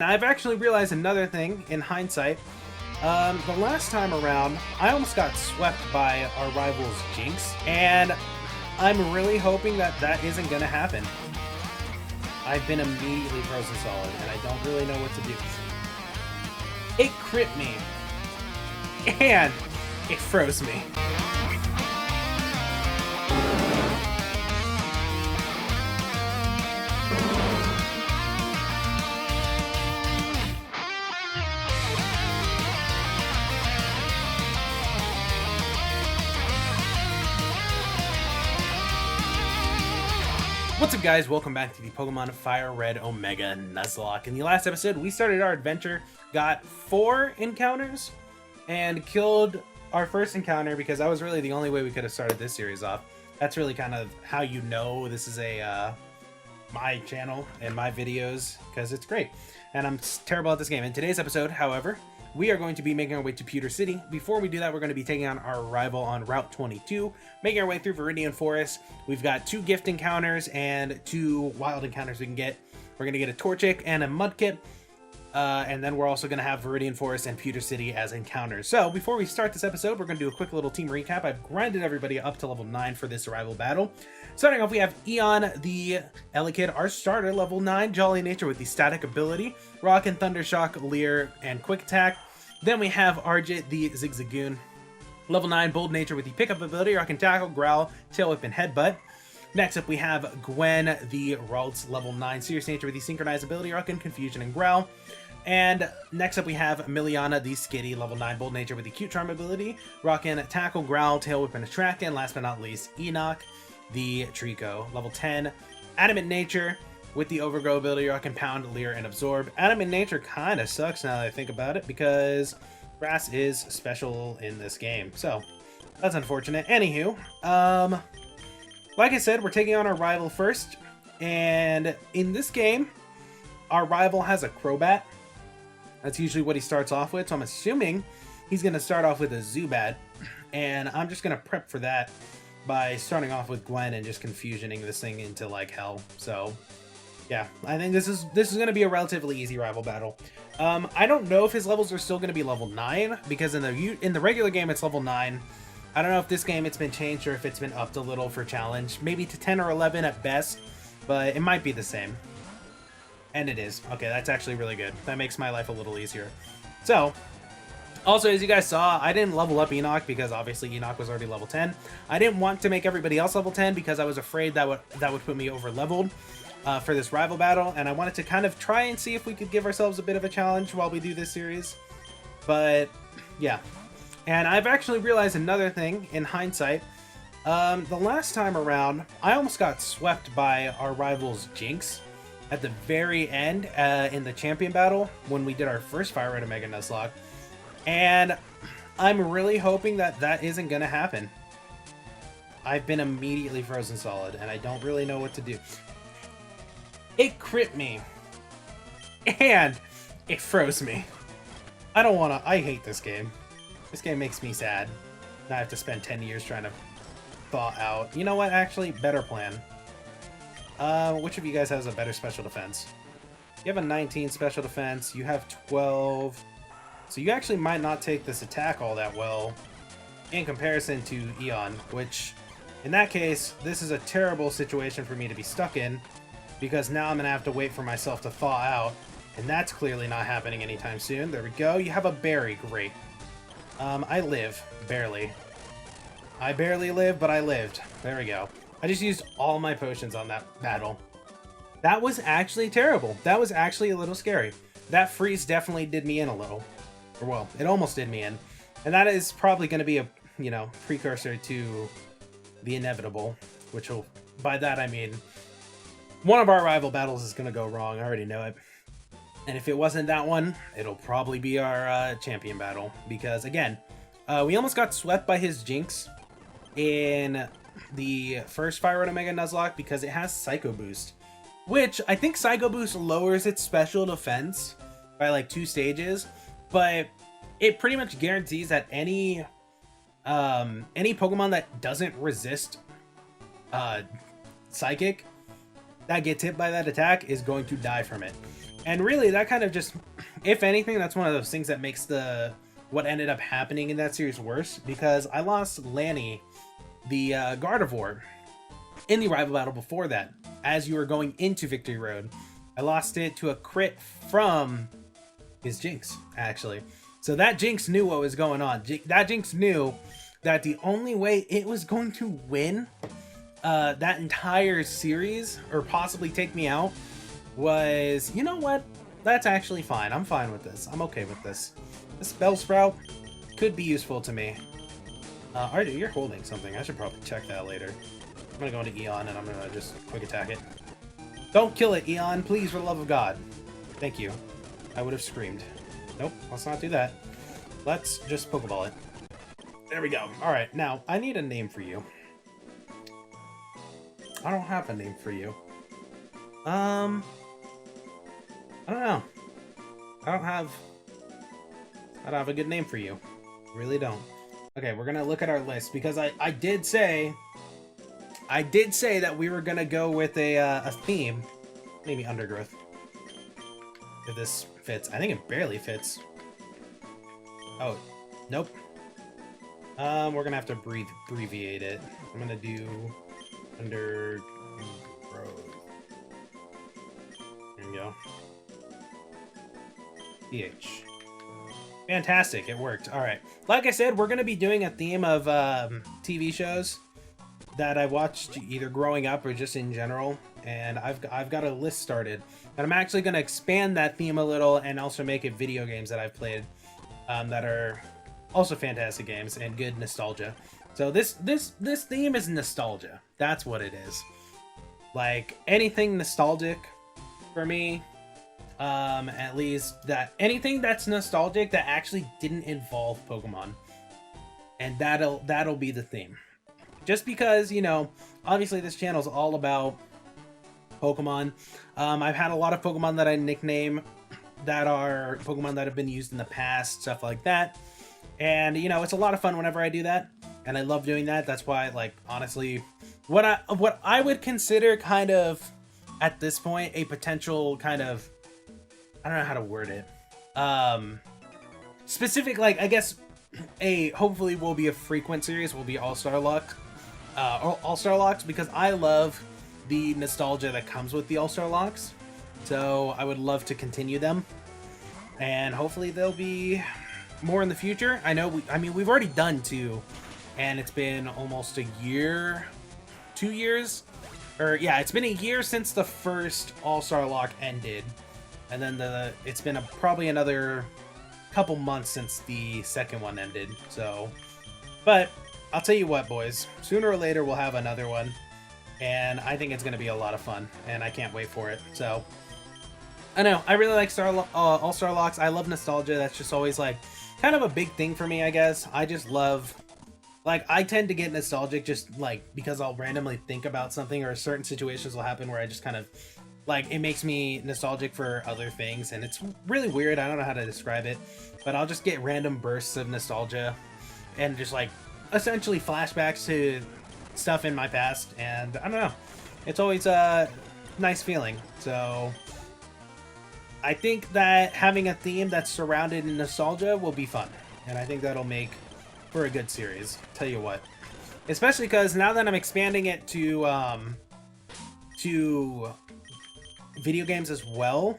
Now, I've actually realized another thing in hindsight. The last time around, I almost got swept by our rival's Jinx, and I'm really hoping that that isn't going to happen. I've been immediately frozen solid, and I don't really know what to do. It crit me, and it froze me. What's up, guys? Welcome back to the Pokemon FireRed Omega Nuzlocke. In the last episode, we started our adventure, got 4 encounters, and killed our first encounter because that was really the only way we could have started this series off. That's really kind of how you know this is a my channel and my videos, because it's great. And I'm terrible at this game. In today's episode, however, we are going to be making our way to Pewter City. Before we do that, we're going to be taking on our rival on Route 22, making our way through Viridian Forest. We've got 2 gift encounters and 2 wild encounters we can get. We're going to get a Torchic and a Mudkip, and then we're also going to have Viridian Forest and Pewter City as encounters. So before we start this episode, we're going to do a quick little team recap. I've grinded everybody up to level 9 for this rival battle. Starting off, we have Eon, the Elekid, our starter, level 9, Jolly Nature with the static ability, Rock and Thunder Shock, Leer, and Quick Attack. Then we have Arjit, the Zigzagoon, level 9, Bold Nature with the pickup ability, Rock and Tackle, Growl, Tail Whip, and Headbutt. Next up, we have Gwen, the Ralts, level 9, Serious Nature with the synchronized ability, Rock and Confusion, and Growl. And next up, we have Miliana, the Skitty, level 9, Bold Nature with the Cute Charm ability, Rock and Tackle, Growl, Tail Whip, and Attract. And last but not least, Enoch, the Trico, level 10, Adamant Nature with the Overgrow ability, Rock and Pound, Leer, and Absorb. Adamant Nature kind of sucks now that I think about it, because Grass is special in this game, so that's unfortunate. Anywho, like I said, we're taking on our rival first, and in this game, our rival has a Crobat. That's usually what he starts off with, so I'm assuming he's going to start off with a Zubat, and I'm just going to prep for that by starting off with Gwen and just confusioning this thing into like hell. So yeah, I think this is going to be a relatively easy rival battle. I don't know if his levels are still going to be level 9, because in the regular game it's level 9. I don't know if this game it's been changed or if it's been upped a little for challenge, maybe to 10 or 11 at best, but it might be the same. And it is. Okay, that's actually really good. That makes my life a little easier. So, also, as you guys saw, I didn't level up Enoch because obviously Enoch was already level 10. I didn't want to make everybody else level 10 because I was afraid that would put me over leveled for this rival battle, and I wanted to kind of try and see if we could give ourselves a bit of a challenge while we do this series. But yeah, and I've actually realized another thing in hindsight. The last time around, I almost got swept by our rival's Jinx at the very end in the champion battle when we did our first FireRed Omega Nuzlocke, and I'm really hoping that that isn't going to happen. I've been immediately frozen solid, and I don't really know what to do. It crit me, and it froze me. I hate this game. This game makes me sad. Now I have to spend 10 years trying to thaw out. You know what, actually, better plan. Which of you guys has a better special defense? You have a 19 special defense, you have 12. So you actually might not take this attack all that well in comparison to Eon, which, in that case, this is a terrible situation for me to be stuck in, because now I'm going to have to wait for myself to thaw out, and that's clearly not happening anytime soon. There we go. You have a berry. Great. I live. Barely. I barely live, but I lived. There we go. I just used all my potions on that battle. That was actually terrible. That was actually a little scary. That freeze definitely did me in a little. Or, well, it almost did me in. And that is probably going to be a, precursor to the inevitable, which will, by that I mean, one of our rival battles is going to go wrong. I already know it. And if it wasn't that one, it'll probably be our champion battle. Because, again, we almost got swept by his Jinx in the first FireRed Omega Nuzlocke because it has Psycho Boost, which I think Psycho Boost lowers its special defense by like 2 stages, but it pretty much guarantees that any Pokemon that doesn't resist Psychic that gets hit by that attack is going to die from it. And really, that kind of just, if anything, that's one of those things that makes what ended up happening in that series worse, because I lost Lanny, the Gardevoir, in the rival battle before that, as you were going into Victory Road. I lost it to a crit from his Jinx, actually. So that Jinx knew what was going on. That Jinx knew that the only way it was going to win that entire series, or possibly take me out, was, you know what? That's actually fine. I'm fine with this. I'm okay with this. This Bellsprout could be useful to me. Artie, you're holding something. I should probably check that later. I'm gonna go into Eon and I'm gonna just quick attack it. Don't kill it, Eon, please, for the love of God. Thank you. I would have screamed. Nope, let's not do that. Let's just Pokeball it. There we go. Alright, now, I need a name for you. I don't have a name for you. I don't know. I don't have a good name for you. Really don't. Okay, we're gonna look at our list, because I did say that we were gonna go with a theme. Maybe Undergrowth. If this fits. I think it barely fits. Oh, nope. We're gonna have to abbreviate it. I'm gonna do Undergrowth. There we go. PH. Fantastic, it worked. Alright. Like I said, we're going to be doing a theme of TV shows that I watched either growing up or just in general. And I've got a list started. And I'm actually going to expand that theme a little and also make it video games that I've played that are also fantastic games and good nostalgia. So this theme is nostalgia. That's what it is. Like, anything nostalgic for me. At least that anything that's nostalgic that actually didn't involve Pokemon, and that'll be the theme. Just because, you know, obviously this channel is all about Pokemon. I've had a lot of Pokemon that I nickname that are Pokemon that have been used in the past, stuff like that. And, you know, it's a lot of fun whenever I do that, and I love doing that. That's why, like, honestly, what I would consider kind of at this point a potential kind of, I don't know how to word it. Specific, like, I guess hopefully will be a frequent series, will be All-Star Locks, because I love the nostalgia that comes with the All-Star Locks. So I would love to continue them, and hopefully there'll be more in the future. I know we've already done 2, and it's been almost a year, 2 years, or yeah, it's been a year since the first All-Star Lock ended. And then it's been probably another couple months since the second one ended. So, but I'll tell you what, boys. Sooner or later, we'll have another one. And I think it's going to be a lot of fun. And I can't wait for it. So, I know. I really like All-Star Locks. I love nostalgia. That's just always, like, kind of a big thing for me, I guess. I just love... Like, I tend to get nostalgic just, like, because I'll randomly think about something, or certain situations will happen where I just kind of... Like, it makes me nostalgic for other things, and it's really weird. I don't know how to describe it, but I'll just get random bursts of nostalgia and just, like, essentially flashbacks to stuff in my past, and I don't know. It's always a nice feeling. So I think that having a theme that's surrounded in nostalgia will be fun, and I think that'll make for a good series. Tell you what. Especially because now that I'm expanding it to video games as well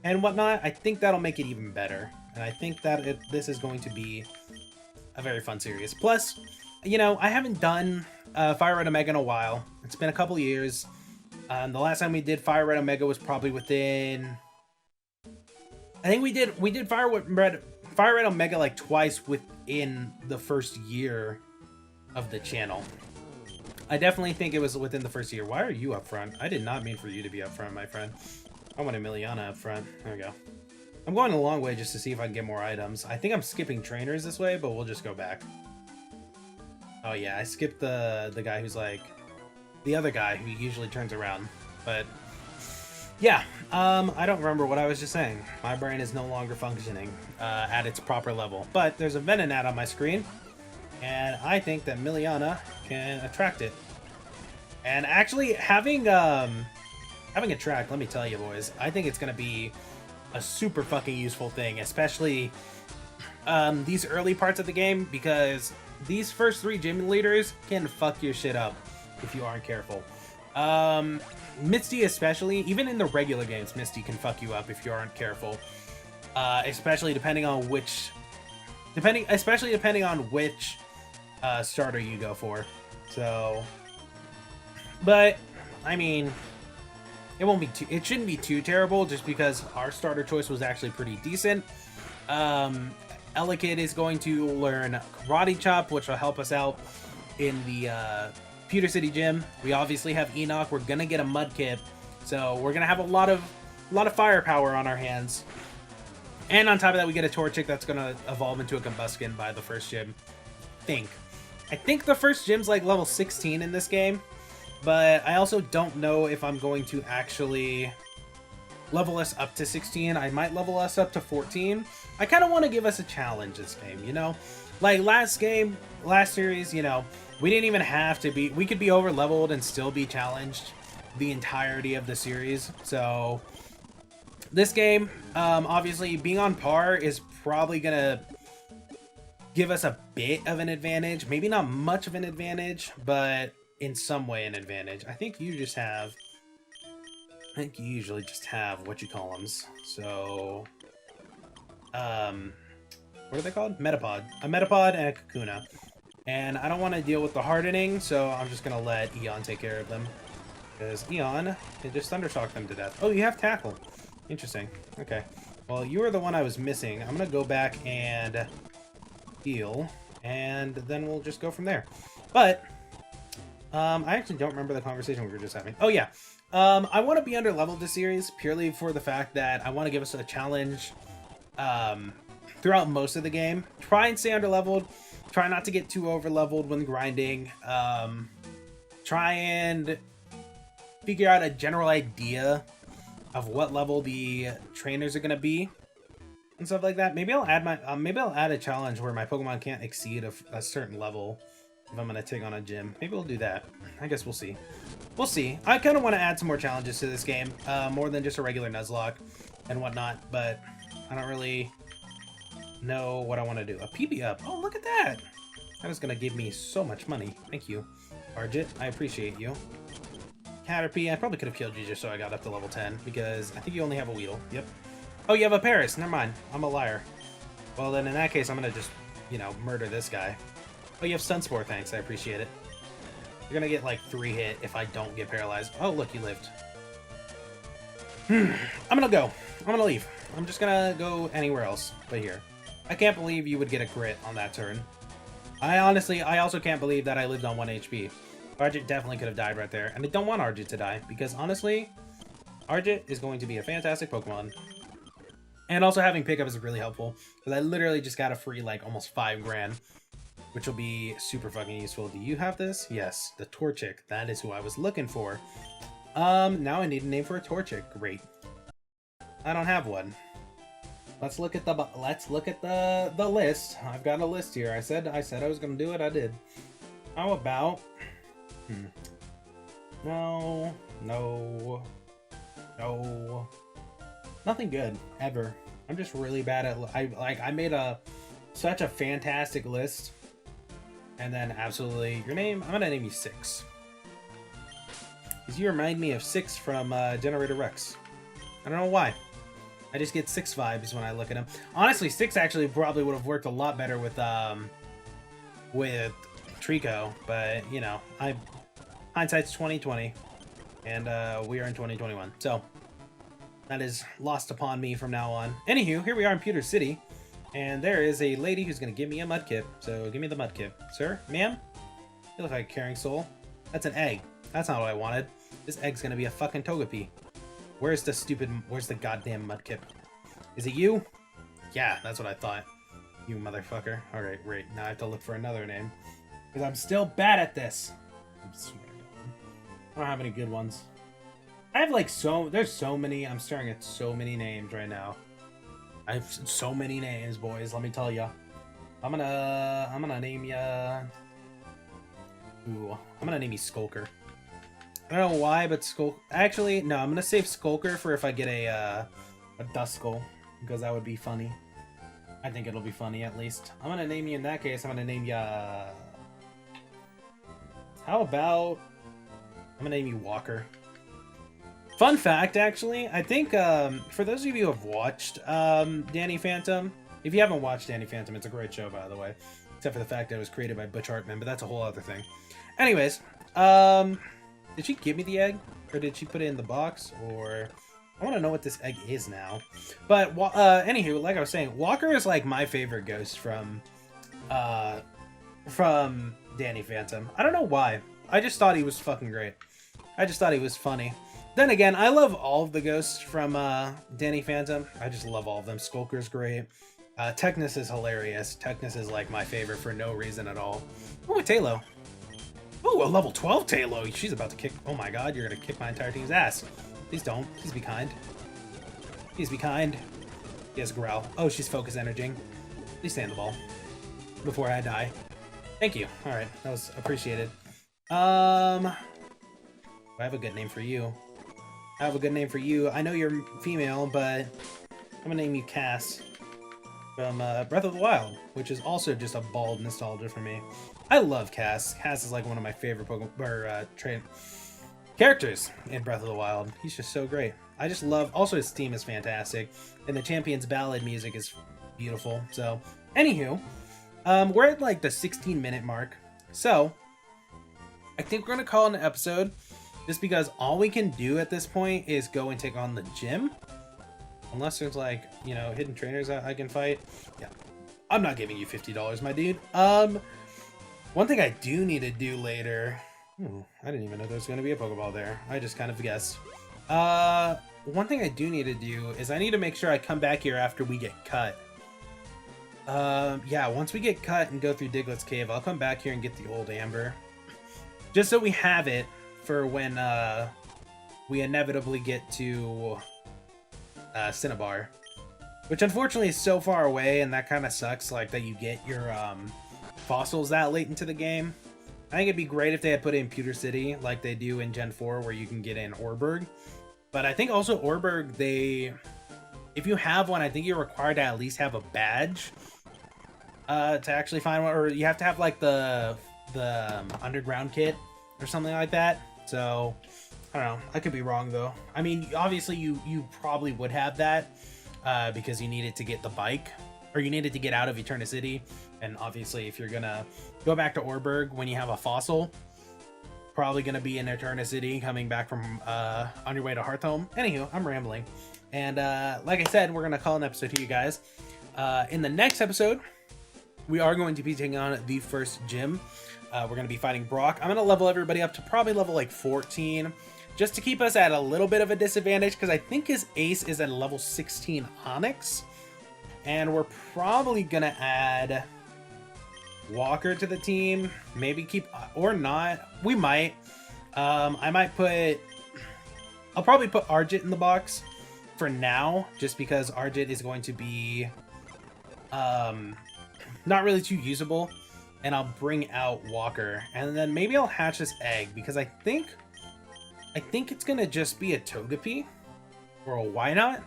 and whatnot, I think that'll make it even better, and I think that this is going to be a very fun series. Plus, you know, I haven't done FireRed Omega in a while. It's been a couple years. The last time we did FireRed Omega was probably within, I think we did FireRed Omega like twice within the first year of the channel. I definitely think it was within the first year. Why are you up front? I did not mean for you to be up front, my friend. I want Emiliana up front. There we go. I'm going a long way just to see if I can get more items. I think I'm skipping trainers this way, but we'll just go back. Oh yeah, I skipped the guy who's like... the other guy who usually turns around. But... yeah, I don't remember what I was just saying. My brain is no longer functioning at its proper level. But there's a Venonat on my screen. And I think that Miliana can attract it. And actually, having Attract, let me tell you, boys, I think it's going to be a super fucking useful thing, especially these early parts of the game, because these first 3 gym leaders can fuck your shit up if you aren't careful. Misty especially, even in the regular games, Misty can fuck you up if you aren't careful. Especially depending on which starter you go for. So, but I mean, it shouldn't be too terrible, just because our starter choice was actually pretty decent. Elekid is going to learn Karate Chop, which will help us out in the Pewter City Gym. We obviously have Enoch. We're gonna get a Mudkip, so we're gonna have a lot of firepower on our hands. And on top of that, we get a Torchic that's gonna evolve into a Combuskin by the first gym. I think the first gym's like level 16 in this game, but I also don't know if I'm going to actually level us up to 16. I might level us up to 14. I kind of want to give us a challenge this game, you know? Like last series, you know, we didn't even have to be, we could be over leveled and still be challenged the entirety of the series. So this game, obviously being on par is probably gonna give us a bit of an advantage. Maybe not much of an advantage, but in some way an advantage. I think you usually just have what you call them. So, what are they called? Metapod. A Metapod and a Kakuna. And I don't want to deal with the hardening, so I'm just going to let Eon take care of them. Because Eon can just Thundershock them to death. Oh, you have Tackle. Interesting. Okay. Well, you were the one I was missing. I'm going to go back and heal, and then we'll just go from there. But, I actually don't remember the conversation we were just having. Oh, yeah. I want to be under leveled this series purely for the fact that I want to give us a challenge throughout most of the game. Try and stay under leveled. Try not to get too over leveled when grinding. Try and figure out a general idea of what level the trainers are going to be and stuff like that. Maybe I'll add a challenge where my Pokemon can't exceed a certain level if I'm going to take on a gym. Maybe we'll do that. I guess we'll see. We'll see. I kind of want to add some more challenges to this game, more than just a regular Nuzlocke and whatnot, but I don't really know what I want to do. A PB up. Oh, look at that. That was going to give me so much money. Thank you, Argit. I appreciate you. Caterpie, I probably could have killed you just so I got up to level 10, because I think you only have a Weedle. Yep. Oh, you have a Paris. Never mind. I'm a liar. Well, then in that case, I'm going to just, you know, murder this guy. Oh, you have Sunspore. Thanks. I appreciate it. You're going to get, like, 3 hit if I don't get paralyzed. Oh, look, you lived. I'm going to go. I'm going to leave. I'm just going to go anywhere else but here. I can't believe you would get a crit on that turn. I also can't believe that I lived on 1 HP. Argit definitely could have died right there. And I don't want Argit to die, because honestly, Argit is going to be a fantastic Pokemon. And also having pickup is really helpful, because I literally just got a free, like, almost 5 grand, which will be super fucking useful. Do you have this? Yes, the Torchic. That is who I was looking for. Now I need a name for a Torchic. Great. I don't have one. Let's look at the list. I've got a list here. I said I was gonna do it. I did. How about? No. Nothing good ever. I'm just really bad at. I made such a fantastic list, and then absolutely your name. I'm gonna name you 6. Because you remind me of 6 from Generator Rex. I don't know why. I just get 6 vibes when I look at him. Honestly, 6 actually probably would have worked a lot better with Trico, but you know, hindsight's 2020, and we are in 2021, so that is lost upon me from now on. Anywho, here we are in Pewter City, and there is a lady who's gonna give me a Mudkip. So give me the Mudkip, sir, ma'am. You look like a caring soul. That's an egg. That's not what I wanted. This egg's gonna be a fucking Togepi. Where's the goddamn Mudkip? Is it you? Yeah, that's what I thought. You motherfucker. Alright, great. Now I have to look for another name. Because I'm still bad at this. I don't have any good ones. I have like there's so many. I'm staring at so many names right now. I have so many names, boys. Let me tell ya. I'm gonna name ya. Ooh, I'm gonna name you Skulker. I don't know why, but Actually, no, I'm gonna save Skulker for if I get a a Duskull, because that would be funny. I think it'll be funny, at least. I'm gonna name you, in that case, I'm gonna name you... How about... I'm gonna name you Walker. Fun fact, actually, I think, for those of you who have watched Danny Phantom, if you haven't watched Danny Phantom, it's a great show, by the way. Except for the fact that it was created by Butch Hartman, but that's a whole other thing. Anyways, did she give me the egg? Or did she put it in the box? Or... I want to know what this egg is now. But, anywho, like I was saying, Walker is, like, my favorite ghost from Danny Phantom. I don't know why. I just thought he was fucking great. I just thought he was funny. Then again, I love all of the ghosts from Danny Phantom. I just love all of them. Skulker's great. Technus is hilarious. Technus is, like, my favorite for no reason at all. Oh, a Talo. Oh, a level 12 Talo. She's about to kick... Oh my god, you're gonna kick my entire team's ass. Please don't. Please be kind. Please be kind. Yes, growl. Oh, she's focus energizing. Please stay in the ball. Before I die. Thank you. Alright, that was appreciated. I have a good name for you. I have a good name for you. I know you're female, but I'm gonna name you Cass from Breath of the Wild, which is also just a bald nostalgia for me. I love Cass. Cass is like one of my favorite Pokemon characters in Breath of the Wild. He's just so great. I just love... Also, his theme is fantastic, and the Champion's Ballad music is beautiful. So, anywho, we're at like the 16-minute mark. So, I think we're gonna call it an episode, just because all we can do at this point is go and take on the gym. Unless there's like, you know, hidden trainers that I can fight. Yeah. I'm not giving you $50, my dude. One thing I do need to do later... I didn't even know there was going to be a Pokeball there. I just kind of guessed. One thing I do need to do is I need to make sure I come back here after we get cut. Yeah, once we get cut and go through Diglett's Cave, I'll come back here and get the old Amber. Just so we have it for when we inevitably get to Cinnabar. Which unfortunately is so far away, and that kind of sucks, like that you get your fossils that late into the game. I think it'd be great if they had put in Pewter City like they do in Gen 4 where you can get in Orberg. But I think also Orberg, if you have one, I think you're required to at least have a badge to actually find one. Or you have to have like the underground kit or something like that. So, I don't know. I could be wrong though. I mean, obviously you probably would have that because you needed to get the bike. Or you needed to get out of Eternicity. And obviously, if you're going to go back to Orberg when you have a fossil, probably going to be in Eternicity coming back from on your way to Hearthome. Anywho, I'm rambling. And like I said, we're going to call an episode to you guys. In the next episode, we are going to be taking on the first gym. We're going to be fighting Brock. I'm going to level everybody up to probably level like 14. Just to keep us at a little bit of a disadvantage. Because I think his ace is at level 16 Onyx. And we're probably going to add Walker to the team. Maybe keep... Or not. We might. I might put... I'll probably put Argit in the box for now. Just because Argit is going to be... not really too usable. And I'll bring out Walker. And then maybe I'll hatch this egg. Because I think it's going to just be a Togepi. Or a Wynot.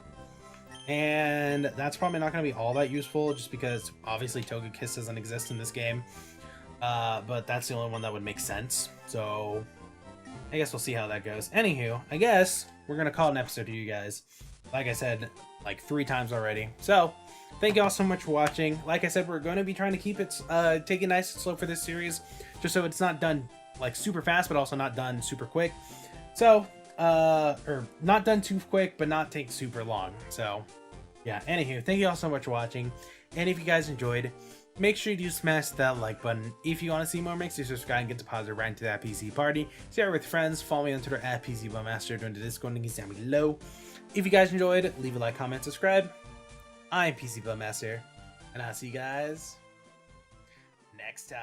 And that's probably not going to be all that useful, just because obviously Togekiss doesn't exist in this game. But that's the only one that would make sense. So I guess we'll see how that goes. Anywho, I guess we're going to call an episode to you guys. Like I said, like 3 times already. So thank you all so much for watching. Like I said, we're going to be trying to keep it take it nice and slow for this series, just so it's not done like super fast, but also not done super quick. So or not done too quick, but not take super long. So yeah, anywho, thank you all so much for watching. And if you guys enjoyed, make sure you do smash that like button. If you want to see more, make sure you subscribe and get deposited right into that PC party. Share it with friends. Follow me on Twitter at PCBloodMaster. Join the Discord links down below. If you guys enjoyed, leave a like, comment, subscribe. I'm PCBloodMaster, and I'll see you guys next time.